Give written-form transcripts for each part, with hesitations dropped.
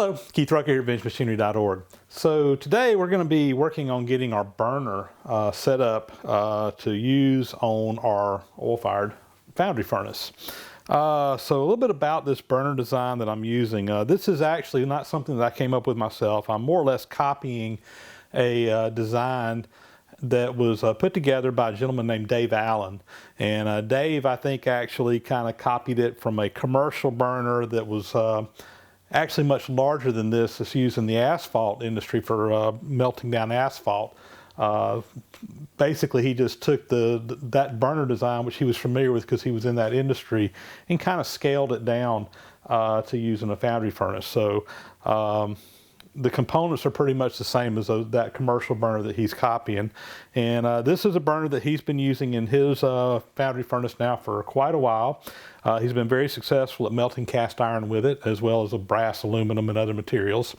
Hello, Keith Rucker here at VintageMachinery.org. So today we're going to be working on getting our burner set up to use on our oil-fired Foundry furnace. So a little bit about this burner design that I'm using. This is actually not something that I came up with myself. I'm more or less copying a design that was put together by a gentleman named Dave Allen. And Dave, I think, actually kind of copied it from a commercial burner that was actually much larger than this. It's used in the asphalt industry for melting down asphalt. Basically, he just took that burner design, which he was familiar with because he was in that industry, and kind of scaled it down to use in a foundry furnace. So the components are pretty much the same as that commercial burner that he's copying. And this is a burner that he's been using in his foundry furnace now for quite a while. He's been very successful at melting cast iron with it, as well as brass, aluminum, and other materials.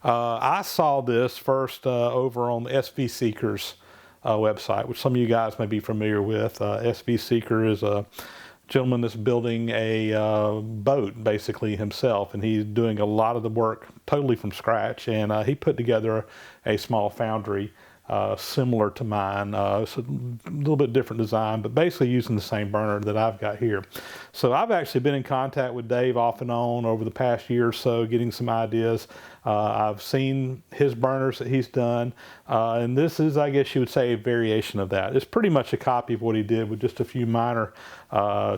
I saw this first over on the SV Seeker's website, which some of you guys may be familiar with. SV Seeker is a gentleman that's building a boat basically himself, and he's doing a lot of the work totally from scratch. And he put together a small foundry similar to mine. It's a little bit different design, but basically using the same burner that I've got here. So I've actually been in contact with Dave off and on over the past year or so, getting some ideas. I've seen his burners that he's done, and this is, I guess you would say, a variation of that. It's pretty much a copy of what he did with just a few minor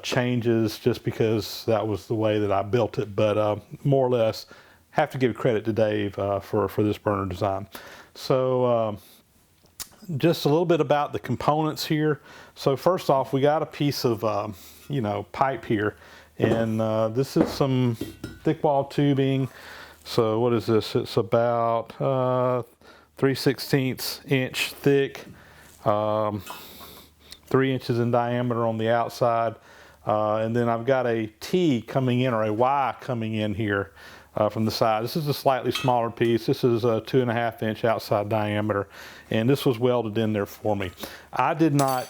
changes, just because that was the way that I built it. But more or less, have to give credit to Dave for this burner design. So just a little bit about the components here. So first off, we got a piece of pipe here, and this is some thick wall tubing. So what is this? It's about 3/16 inch thick, 3 inches in diameter on the outside, and then I've got a T coming in, or a Y coming in here from the side. This is a slightly smaller piece. This is a 2.5 inch outside diameter, and this was welded in there for me. I did not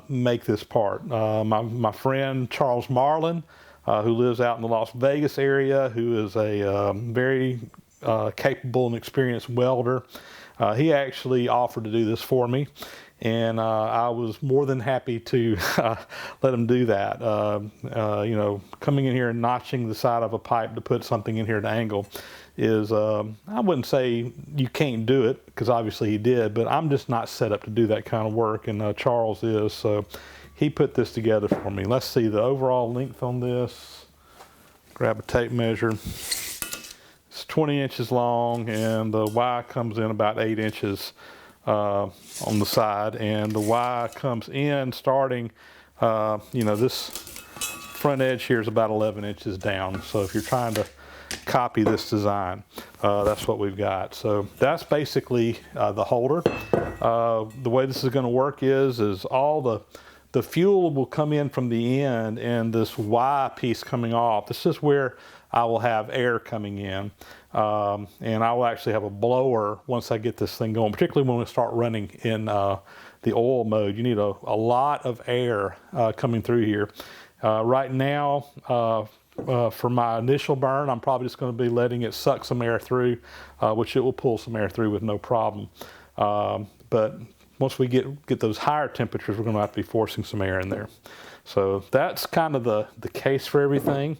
make this part. My friend Charles Marlin, who lives out in the Las Vegas area, who is a very capable and experienced welder, he actually offered to do this for me. And I was more than happy to let him do that. Coming in here and notching the side of a pipe to put something in here at an angle is, I wouldn't say you can't do it, because obviously he did, but I'm just not set up to do that kind of work, and Charles is. So he put this together for me. Let's see the overall length on this. Grab a tape measure. It's 20 inches long, and the Y comes in about 8 inches on the side, and the Y comes in starting, this front edge here is about 11 inches down. So if you're trying to copy this design, that's what we've got. So that's basically the holder. The way this is going to work is all the fuel will come in from the end, and this Y piece coming off, this is where I will have air coming in. And I will actually have a blower once I get this thing going, particularly when we start running in the oil mode. You need a lot of air coming through here. Right now, for my initial burn, I'm probably just going to be letting it suck some air through, which it will pull some air through with no problem. But once we get those higher temperatures, we're going to have to be forcing some air in there. So that's kind of the case for everything.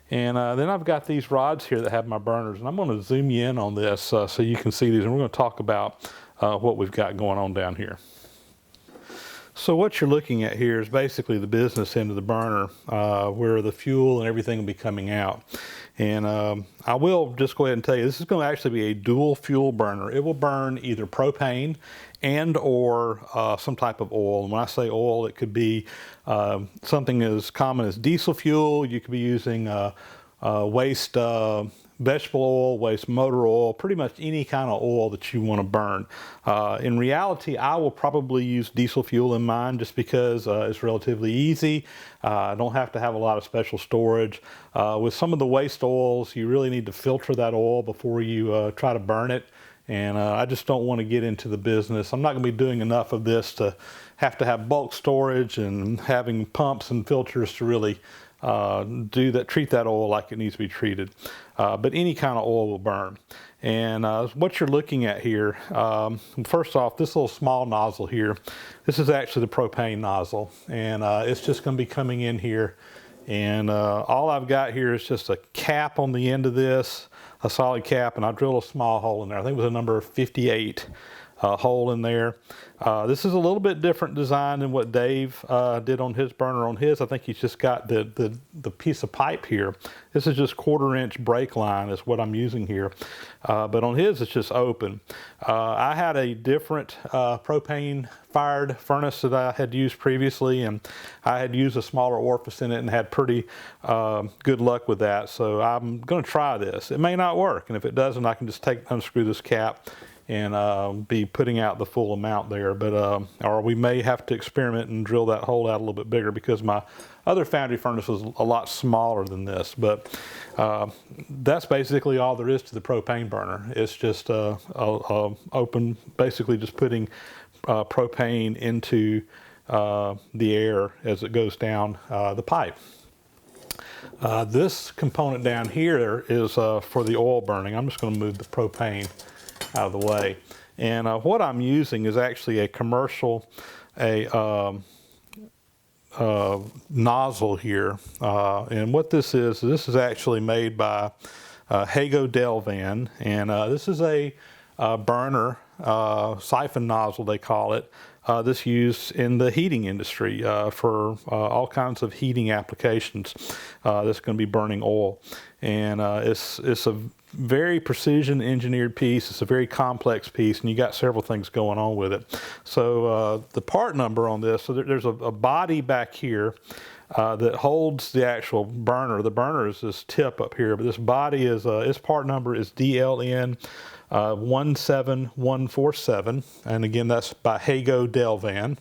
And then I've got these rods here that have my burners, and I'm going to zoom you in on this so you can see these, and we're going to talk about what we've got going on down here. So what you're looking at here is basically the business end of the burner, where the fuel and everything will be coming out. And I will just go ahead and tell you, this is going to actually be a dual fuel burner. It will burn either propane and or some type of oil. And when I say oil, it could be something as common as diesel fuel. You could be using waste vegetable oil, waste motor oil, pretty much any kind of oil that you want to burn. In reality, I will probably use diesel fuel in mine just because it's relatively easy. I don't have to have a lot of special storage. With some of the waste oils, you really need to filter that oil before you try to burn it. And I just don't want to get into the business. I'm not going to be doing enough of this to have bulk storage and having pumps and filters to really treat that oil like it needs to be treated. But any kind of oil will burn. And what you're looking at here, first off, this little small nozzle here, this is actually the propane nozzle, and it's just going to be coming in here. And all I've got here is just a cap on the end of this, a solid cap, and I drilled a small hole in there. I think it was a number 58 hole in there. This is a little bit different design than what Dave did on his burner. On his, I think he's just got the piece of pipe here. This is just 1/4-inch brake line is what I'm using here. But on his, it's just open. I had a different propane fired furnace that I had used previously, and I had used a smaller orifice in it and had pretty good luck with that. So I'm going to try this. It may not work, and if it doesn't, I can just unscrew this cap and be putting out the full amount there. But or we may have to experiment and drill that hole out a little bit bigger, because my other Foundry furnace was a lot smaller than this. But that's basically all there is to the propane burner. It's just open, basically just putting propane into the air as it goes down the pipe. This component down here is for the oil burning. I'm just going to move the propane out of the way. And what I'm using is actually a commercial, nozzle here. And what this is actually made by Hago Delvan. And this is a burner, siphon nozzle they call it. This used in the heating industry for all kinds of heating applications. That's going to be burning oil. And it's a very precision engineered piece. It's a very complex piece, and you got several things going on with it. So the part number on this, so there's a body back here that holds the actual burner. The burner is this tip up here, but this body is, its part number is DLN 17147, and again, that's by Hago Delvan.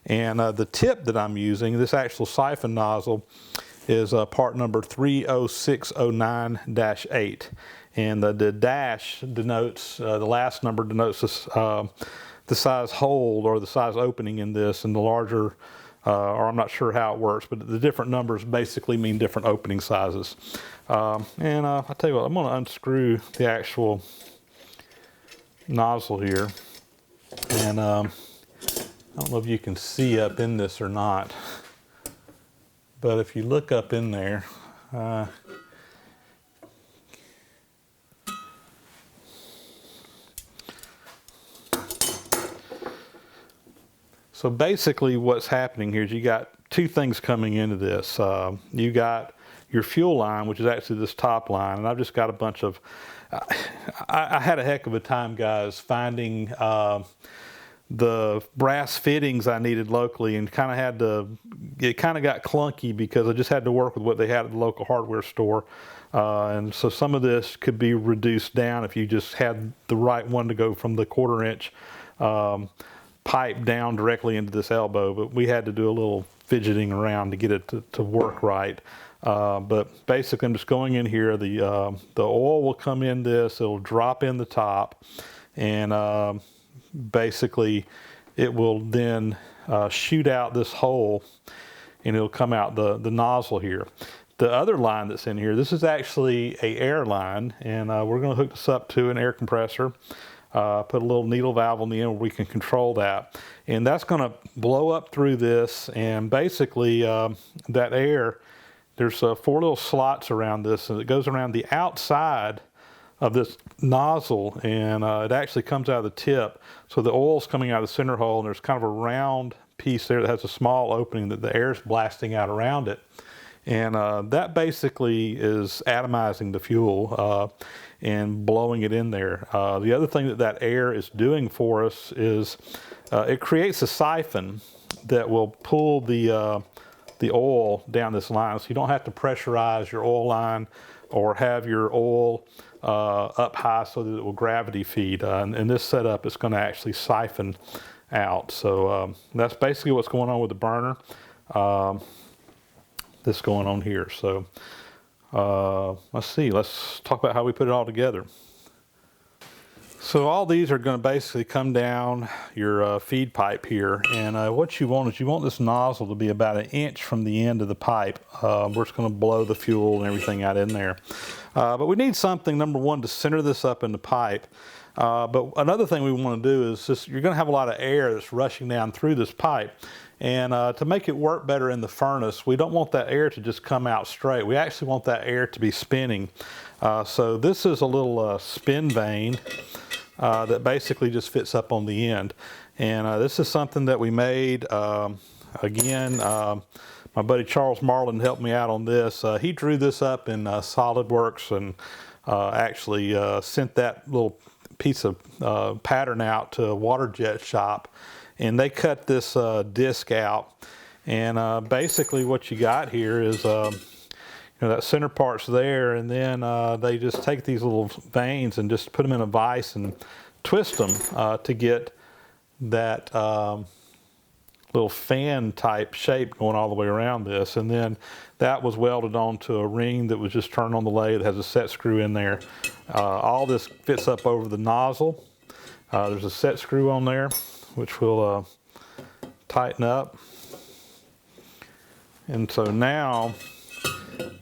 And the tip that I'm using, this actual siphon nozzle, is part number 30609-8. And the dash denotes, the last number denotes this, the size hole or the size opening in this, and the larger, or I'm not sure how it works, but the different numbers basically mean different opening sizes. And I'll tell you what, I'm going to unscrew the actual nozzle here. And I don't know if you can see up in this or not, but if you look up in there, so basically what's happening here is you got two things coming into this. You got your fuel line, which is actually this top line, and I've just got a bunch of, I had a heck of a time, guys, finding the brass fittings I needed locally, and kind of had to, it kind of got clunky because I just had to work with what they had at the local hardware store. And so some of this could be reduced down if you just had the right one to go from the 1/4-inch pipe down directly into this elbow, but we had to do a little fidgeting around to get it to work right. But basically I'm just going in here, the oil will come in this, it'll drop in the top, and basically it will then shoot out this hole, and it'll come out the nozzle here. The other line that's in here, this is actually a air line, and we're going to hook this up to an air compressor. Put a little needle valve on the end where we can control that, and that's going to blow up through this, and basically that air, there's 4 little slots around this, and it goes around the outside of this nozzle, and it actually comes out of the tip. So the oil's coming out of the center hole, and there's kind of a round piece there that has a small opening that the air's blasting out around it. And that basically is atomizing the fuel and blowing it in there. The other thing that air is doing for us is it creates a siphon that will pull the oil down this line, so you don't have to pressurize your oil line or have your oil up high so that it will gravity feed. And in this setup, it's going to actually siphon out. So that's basically what's going on with the burner. This going on here. So let's see, let's talk about how we put it all together. So all these are going to basically come down your feed pipe here, and what you want is you want this nozzle to be about 1 inch from the end of the pipe. We're just going to blow the fuel and everything out in there. But we need something, number one, to center this up in the pipe. But another thing we want to do is just, you're going to have a lot of air that's rushing down through this pipe. And to make it work better in the furnace, we don't want that air to just come out straight. We actually want that air to be spinning. So this is a little spin vane that basically just fits up on the end. And this is something that we made. Again, my buddy Charles Marlin helped me out on this. He drew this up in SolidWorks and actually sent that little piece of pattern out to a water jet shop. And they cut this disc out. And basically what you got here is that center part's there, and then they just take these little vanes and just put them in a vise and twist them to get that little fan type shape going all the way around this. And then that was welded onto a ring that was just turned on the lathe that has a set screw in there. All this fits up over the nozzle. There's a set screw on there which will tighten up. And so now,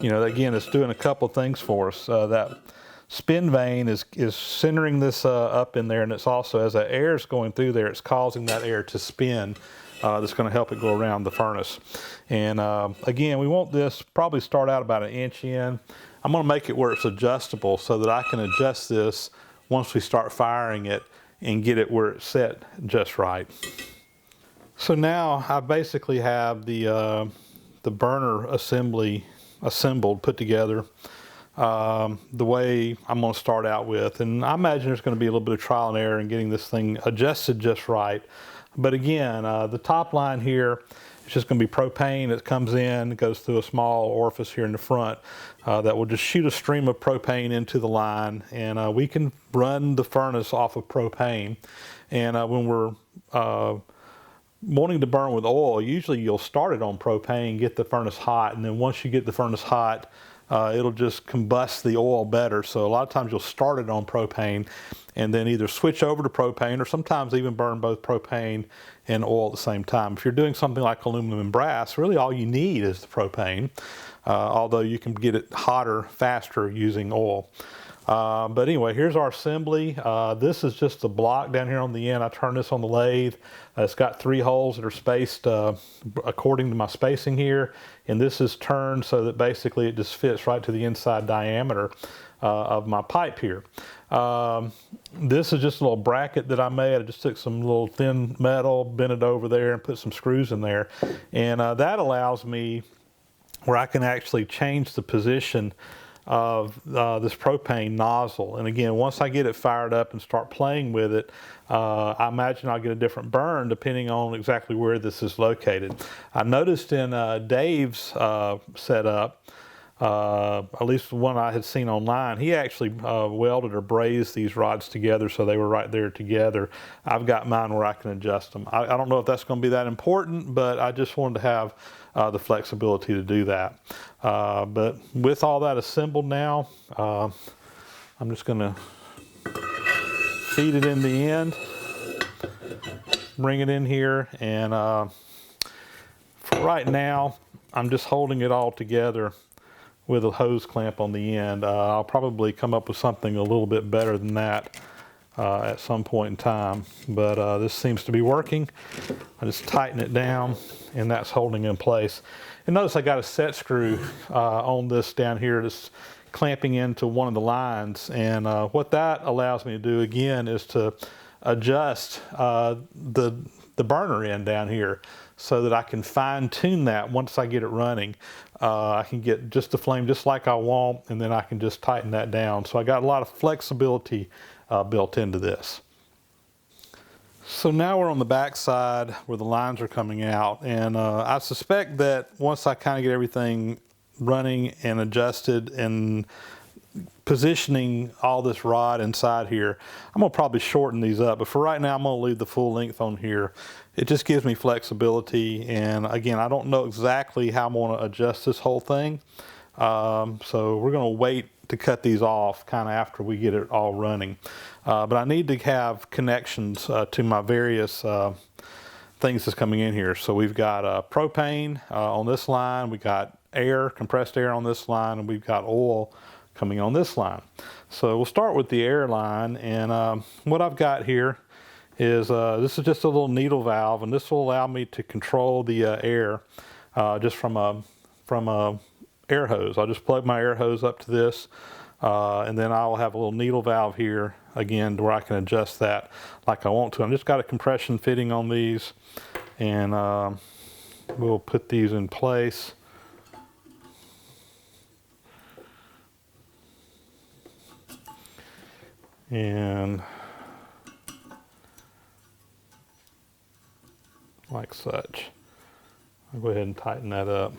again, it's doing a couple of things for us. That spin vane is centering this up in there, and it's also, as the air is going through there, it's causing that air to spin. That's going to help it go around the furnace. And again, we want this probably start out about 1 inch in. I'm going to make it where it's adjustable so that I can adjust this once we start firing it and get it where it's set just right. So now I basically have the burner assembly assembled, put together the way I'm going to start out with. And I imagine there's going to be a little bit of trial and error in getting this thing adjusted just right. But again, the top line here is just going to be propane that comes in, goes through a small orifice here in the front that will just shoot a stream of propane into the line, and we can run the furnace off of propane. And when we're wanting to burn with oil, usually you'll start it on propane, get the furnace hot, and then once you get the furnace hot, it'll just combust the oil better. So a lot of times you'll start it on propane and then either switch over to propane, or sometimes even burn both propane and oil at the same time. If you're doing something like aluminum and brass, really all you need is the propane, although you can get it hotter faster using oil. But anyway, here's our assembly. This is just a block down here on the end. I turn this on the lathe. It's got 3 holes that are spaced according to my spacing here. And this is turned so that basically it just fits right to the inside diameter of my pipe here. This is just a little bracket that I made. I just took some little thin metal, bent it over there, and put some screws in there. And that allows me where I can actually change the position of this propane nozzle. And again, once I get it fired up and start playing with it, I imagine I'll get a different burn depending on exactly where this is located. I noticed in Dave's setup, at least the one I had seen online, he actually welded or brazed these rods together so they were right there together. I've got mine where I can adjust them. I don't know if that's going to be that important, but I just wanted to have the flexibility to do that. But with all that assembled now, I'm just going to feed it in the end, bring it in here, and for right now, I'm just holding it all together with a hose clamp on the end. I'll probably come up with something a little bit better than that at some point in time, but this seems to be working. I just tighten it down, and that's holding in place. And notice I got a set screw on this down here that's clamping into one of the lines, and what that allows me to do again is to adjust the burner end down here so that I can fine tune that once I get it running. I can get just the flame just like I want, and then I can just tighten that down. So I got a lot of flexibility built into this. So now we're on the back side where the lines are coming out, and I suspect that once I kind of get everything running and adjusted and positioning all this rod inside here, I'm going to probably shorten these up, but for right now I'm going to leave the full length on here. It just gives me flexibility, and again, I don't know exactly how I'm going to adjust this whole thing, so we're going to wait to cut these off kind of after we get it all running. but I need to have connections to my various things that's coming in here. So we've got propane on this line, we got air, compressed air on this line, and we've got oil coming on this line. So we'll start with the air line, and what I've got here is this is just a little needle valve, and this will allow me to control the air just from a air hose. I'll just plug my air hose up to this, and then I'll have a little needle valve here again where I can adjust that like I want to. I've just got a compression fitting on these, and we'll put these in place. And like such. I'll go ahead and tighten that up.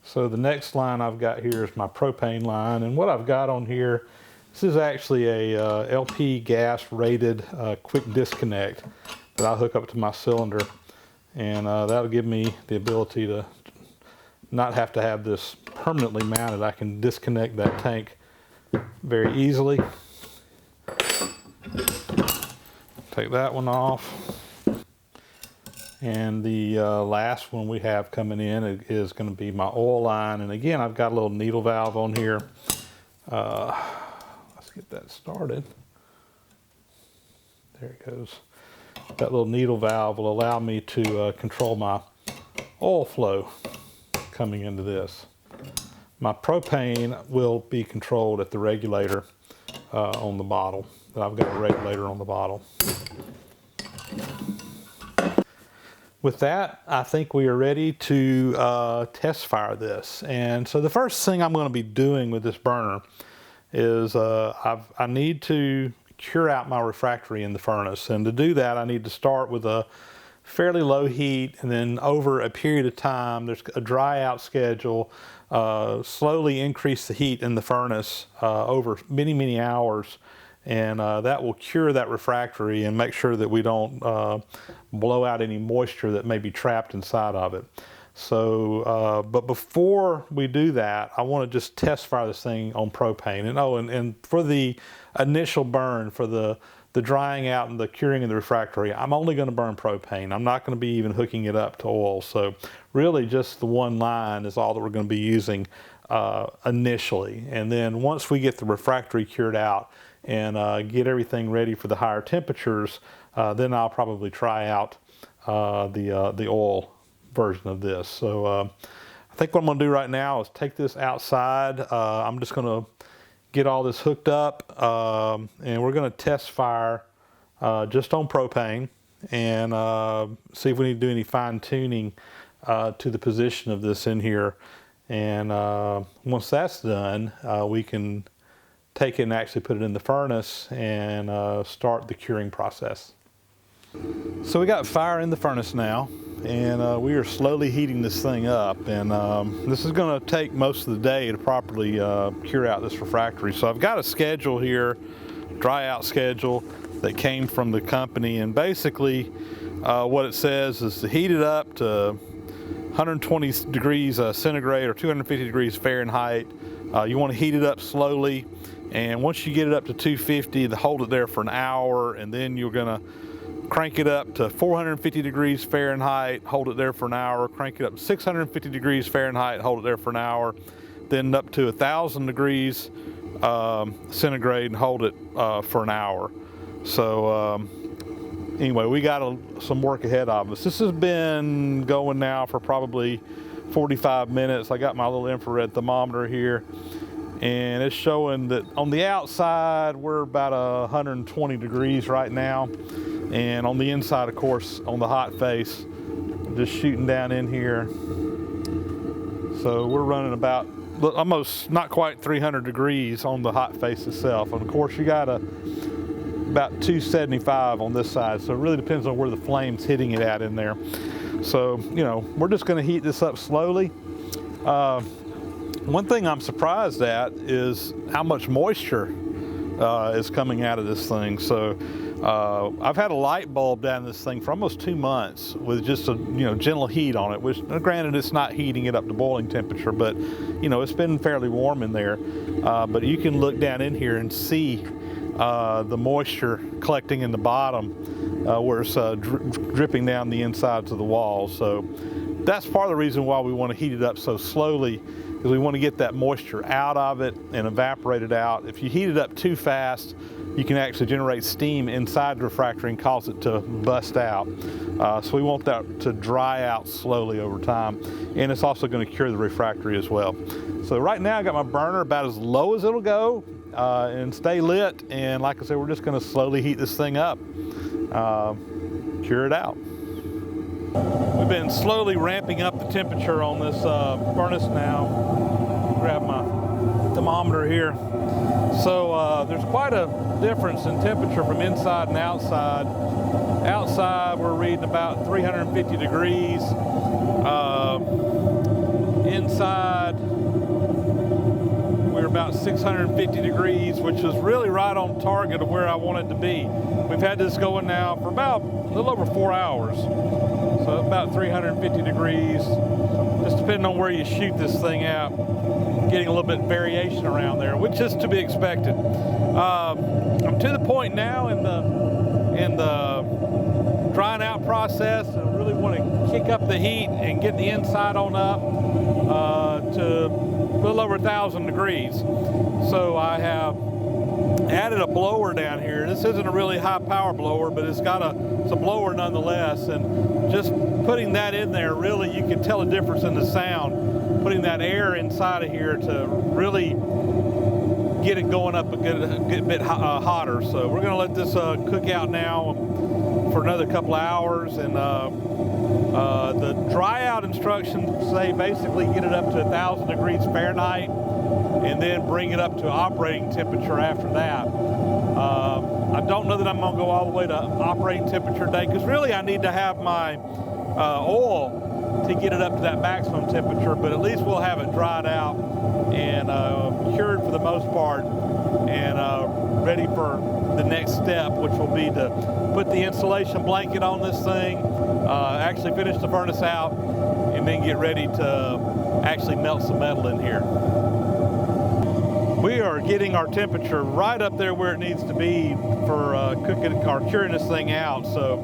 So the next line I've got here is my propane line, and what I've got on here, this is actually a LP gas rated quick disconnect that I'll hook up to my cylinder, and that'll give me the ability to not have to have this permanently mounted. I can disconnect that tank very easily. Take that one off. And the last one we have coming in is going to be my oil line. And again, I've got a little needle valve on here. Let's get that started. There it goes. That little needle valve will allow me to control my oil flow coming into this. My propane will be controlled at the regulator on the bottle. I've got a regulator on the bottle. With that, I think we are ready to test fire this. And so the first thing I'm going to be doing with this burner is I need to cure out my refractory in the furnace. And to do that, I need to start with a fairly low heat, and then over a period of time, there's a dry out schedule, slowly increase the heat in the furnace over many, many hours, and that will cure that refractory and make sure that we don't blow out any moisture that may be trapped inside of it. So, but before we do that, I want to just test fire this thing on propane. And and for the initial burn, for the drying out and the curing of the refractory, I'm only going to burn propane. I'm not going to be even hooking it up to oil. So really just the one line is all that we're going to be using initially. And then once we get the refractory cured out and get everything ready for the higher temperatures, then I'll probably try out the oil version of this. So I think what I'm going to do right now is take this outside. I'm just going to get all this hooked up, and we're going to test fire just on propane and see if we need to do any fine tuning to the position of this in here. And once that's done, we can take it and actually put it in the furnace and start the curing process. So we got fire in the furnace now, and we are slowly heating this thing up, and this is going to take most of the day to properly cure out this refractory. So I've got a schedule here, dry out schedule that came from the company, and basically what it says is to heat it up to 120 degrees centigrade or 250 degrees Fahrenheit. You want to heat it up slowly, and once you get it up to 250, to hold it there for an hour, and then you're going to crank it up to 450 degrees Fahrenheit, hold it there for an hour, crank it up to 650 degrees Fahrenheit, hold it there for an hour, then up to 1,000 degrees centigrade and hold it for an hour. So anyway, we got some work ahead of us. This has been going now for probably 45 minutes. I got my little infrared thermometer here, and it's showing that on the outside we're about 120 degrees right now, and on the inside, of course, on the hot face, just shooting down in here. So we're running about almost not quite 300 degrees on the hot face itself, and of course you got about 275 on this side, so it really depends on where the flame's hitting it at in there. So, you know, we're just going to heat this up slowly. One thing I'm surprised at is how much moisture is coming out of this thing. So I've had a light bulb down this thing for almost 2 months with just a gentle heat on it, which granted it's not heating it up to boiling temperature, but it's been fairly warm in there. But you can look down in here and see the moisture collecting in the bottom where it's dripping down the insides of the walls. So that's part of the reason why we want to heat it up so slowly, because we want to get that moisture out of it and evaporate it out. If you heat it up too fast, you can actually generate steam inside the refractory and cause it to bust out. So we want that to dry out slowly over time. And it's also going to cure the refractory as well. So right now I got my burner about as low as it'll go and stay lit. And like I said, we're just going to slowly heat this thing up, cure it out. We've been slowly ramping up the temperature on this furnace now. Grab my thermometer here. So there's quite a difference in temperature from inside and outside. Outside we're reading about 350 degrees. Inside we're about 650 degrees, which is really right on target of where I want it to be. We've had this going now for about a little over 4 hours. So about 350 degrees, just depending on where you shoot this thing out, getting a little bit of variation around there, which is to be expected. I'm to the point now in the drying out process. I really want to kick up the heat and get the inside on up to a little over 1,000 degrees. So I have added a blower down here. This isn't a really high power blower, but it's got it's a blower nonetheless. And just putting that in there, really you can tell a difference in the sound. Putting that air inside of here to really get it going up a good bit hotter. So we're going to let this cook out now for another couple of hours. And the dry out instructions say basically get it up to 1,000 degrees Fahrenheit and then bring it up to operating temperature after that. I don't know that I'm going to go all the way to operating temperature today, because really I need to have my oil to get it up to that maximum temperature, but at least we'll have it dried out and cured for the most part, and ready for the next step, which will be to put the insulation blanket on this thing, actually finish the furnace out, and then get ready to actually melt some metal in here. We are getting our temperature right up there where it needs to be for cooking or curing this thing out. So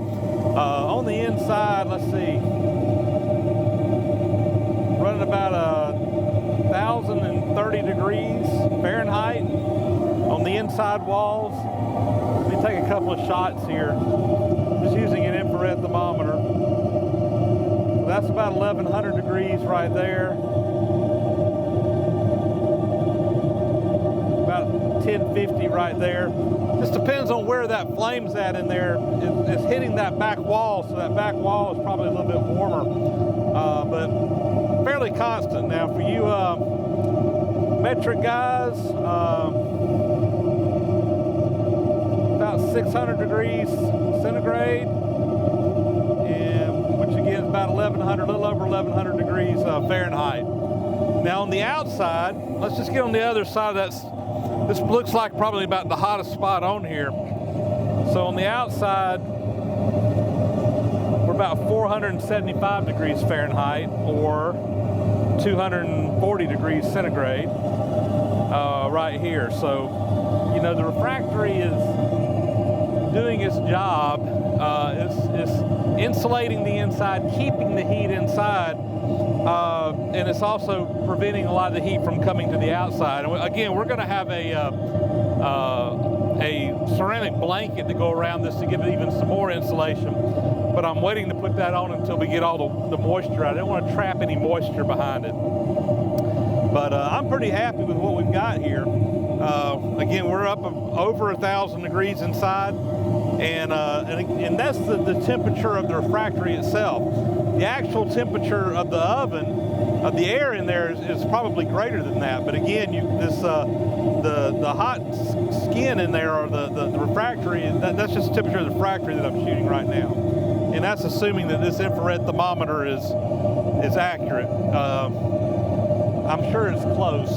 on the inside, let's see, running about 1,030 degrees Fahrenheit on the inside walls. Let me take a couple of shots here, just using an infrared thermometer. So that's about 1,100 degrees right there. 1050 right there. Just depends on where that flame's at in there. It's hitting that back wall, so that back wall is probably a little bit warmer, but fairly constant. Now for you metric guys, about 600 degrees centigrade, and which again is about 1,100, a little over 1,100 degrees Fahrenheit. Now on the outside, let's just get on the other side of that. This looks like probably about the hottest spot on here. So on the outside, we're about 475 degrees Fahrenheit or 240 degrees centigrade right here. So, the refractory is doing its job. It's insulating the inside, keeping the heat inside, and it's also preventing a lot of the heat from coming to the outside. And again, we're going to have a ceramic blanket to go around this to give it even some more insulation. But I'm waiting to put that on until we get all the moisture out. I don't want to trap any moisture behind it. But I'm pretty happy with what we've got here. Again, we're up over 1,000 degrees inside, and that's the temperature of the refractory itself. The actual temperature of the oven, of the air in there is probably greater than that. But again, the hot skin in there, or the refractory, that's just the temperature of the refractory that I'm shooting right now. And that's assuming that this infrared thermometer is accurate. I'm sure it's close.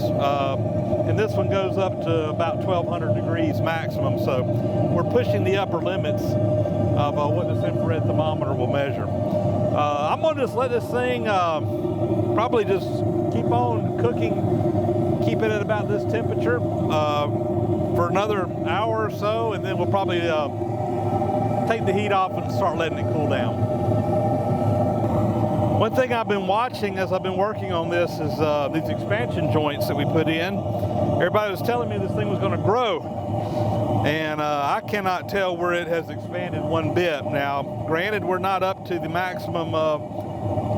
And and this one goes up to about 1200 degrees maximum, so we're pushing the upper limits of what this infrared thermometer will measure. I'm going to just let this thing probably just keep on cooking, keep it at about this temperature for another hour or so, and then we'll probably take the heat off and start letting it cool down. One thing I've been watching as I've been working on this is these expansion joints that we put in. Everybody was telling me this thing was going to grow, and I cannot tell where it has expanded one bit. Now, granted, we're not up to the maximum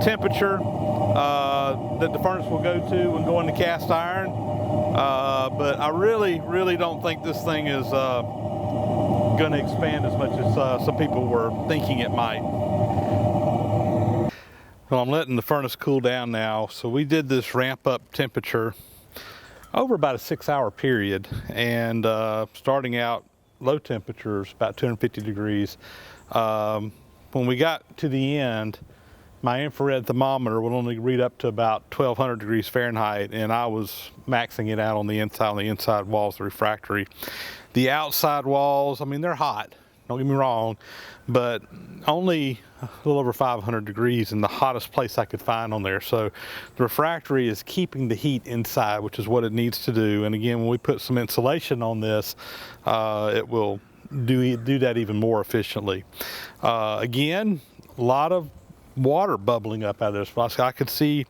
temperature that the furnace will go to when going to cast iron, but I really don't think this thing is going to expand as much as some people were thinking it might. Well, I'm letting the furnace cool down now. So we did this ramp up temperature over about a 6-hour period, and starting out low temperatures, about 250 degrees. When we got to the end, my infrared thermometer would only read up to about 1200 degrees Fahrenheit, and I was maxing it out on the inside walls of the refractory. The outside walls, I mean, they're hot, don't get me wrong, but only a little over 500 degrees in the hottest place I could find on there. So the refractory is keeping the heat inside, which is what it needs to do. And again, when we put some insulation on this, it will do that even more efficiently. Again, a lot of water bubbling up out of this. I could see,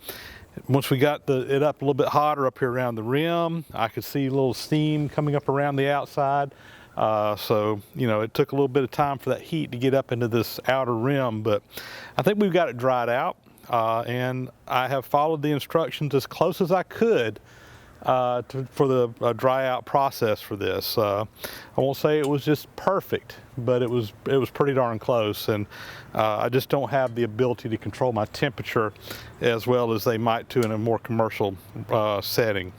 once we got it up a little bit hotter up here around the rim, I could see a little steam coming up around the outside. So, you know, it took a little bit of time for that heat to get up into this outer rim, but I think we've got it dried out, and I have followed the instructions as close as I could for the dry out process for this. I won't say it was just perfect, but it was pretty darn close, and I just don't have the ability to control my temperature as well as they might to in a more commercial setting.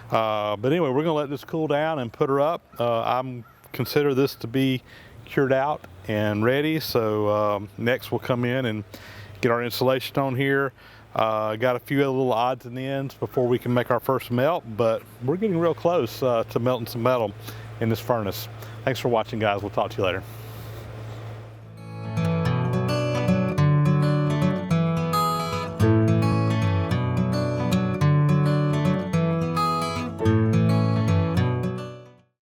But anyway, we're going to let this cool down and put her up. I'm consider this to be cured out and ready, so next we'll come in and get our insulation on here. Got a few other little odds and ends before we can make our first melt, but we're getting real close to melting some metal in this furnace. Thanks for watching, guys. We'll talk to you later.